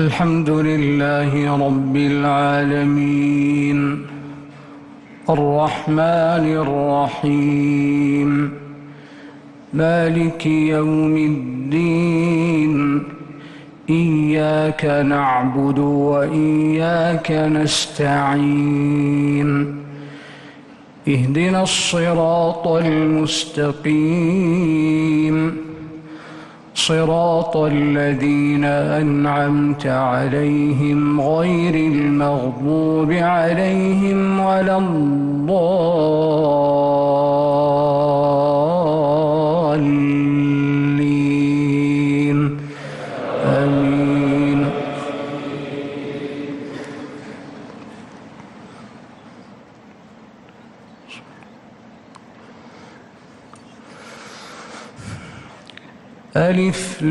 الحمد لله رب العالمين الرحمن الرحيم مالك يوم الدين إياك نعبد وإياك نستعين اهدنا الصراط المستقيم صراط الذين أنعمت عليهم غير المغضوب عليهم ولا الضالين آمين. ألف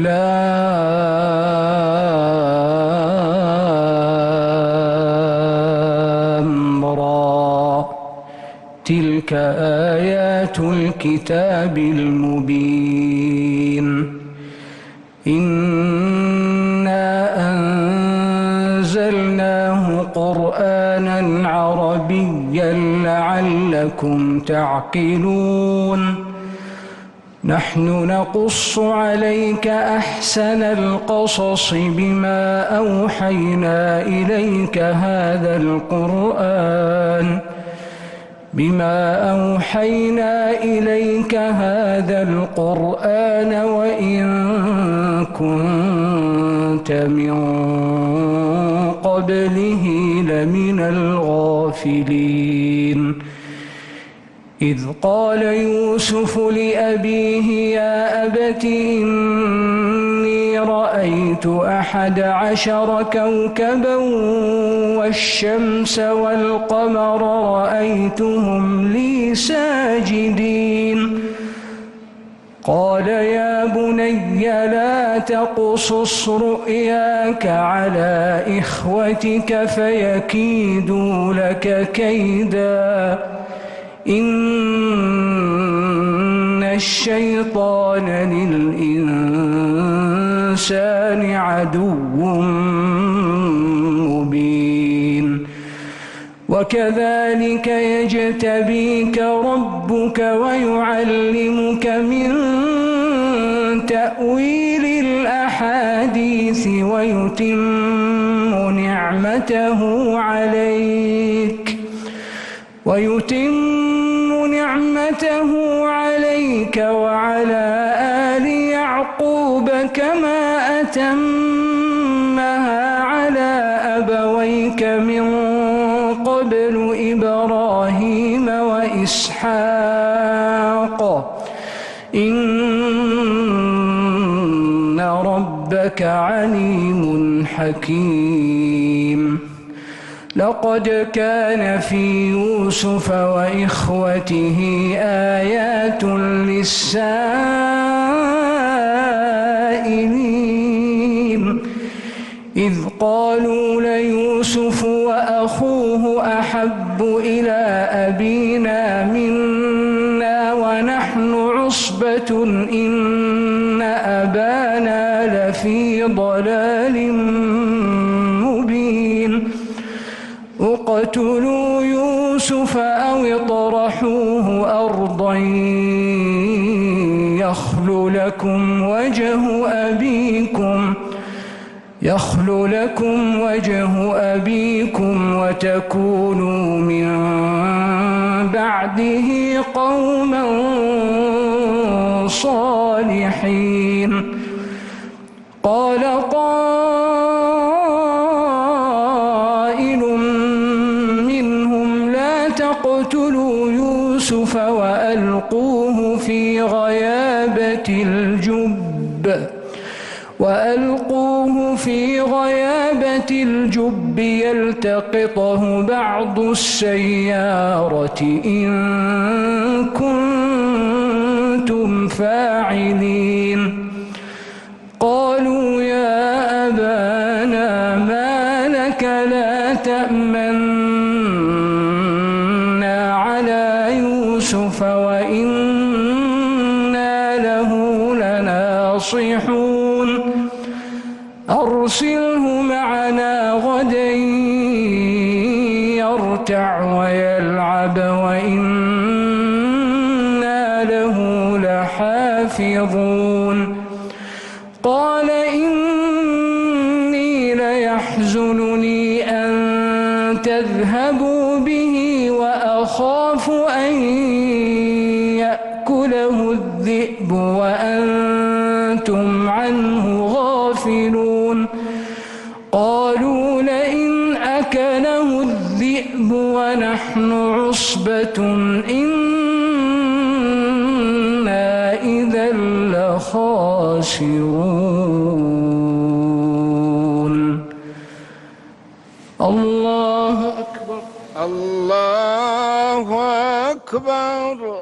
لام را تلك آيات الكتاب المبين إنا أنزلناه قرآنا عربيا لعلكم تعقلون نحن نقص عليك أحسن القصص بما أوحينا إليك هذا القرآن وإن كنت من قبله لمن الغافلين إذ قال يوسف لأبيه يا أبت إني رأيت 11 كوكبا والشمس والقمر رأيتهم لي ساجدين قال يا بني لا تقصص رؤياك على إخوتك فيكيدوا لك كيدا إن الشيطان للإنسان عدو مبين وكذلك يجتبيك ربك ويعلمك من تأويل الأحاديث ويتم نعمته عليك وعلى آل يعقوب كما أتمها على أبويك من قبل إبراهيم وإسحاق إن ربك عليم حكيم لقد كان في يوسف وإخوته آيات للسائلين إذ قالوا ليوسف وأخوه أحب إلى أبينا منا ونحن عصبة إن أبانا لفي ضلال مبين اقتلوا يوسف أو اطرحوه أرضا يخل لكم وجه أبيكم وتكونوا من بعده قوما صالحين قال قائل منهم لا تقتلوا يوسف وألقوه في غيابة الجب يلتقطه بعض السيارة إن كنتم فاعلين قالوا يا أبانا ما لك لا تأمنا على يوسف وإنا له لناصحون أرسله معنا حافظون قال إني ليحزنني أن تذهبوا به وأخاف أن يأكله الذئب وأنتم عنه غافلون قالوا لئن أكله الذئب ونحن عصبة إنا إذا لخاسرون الله أكبر الله أكبر.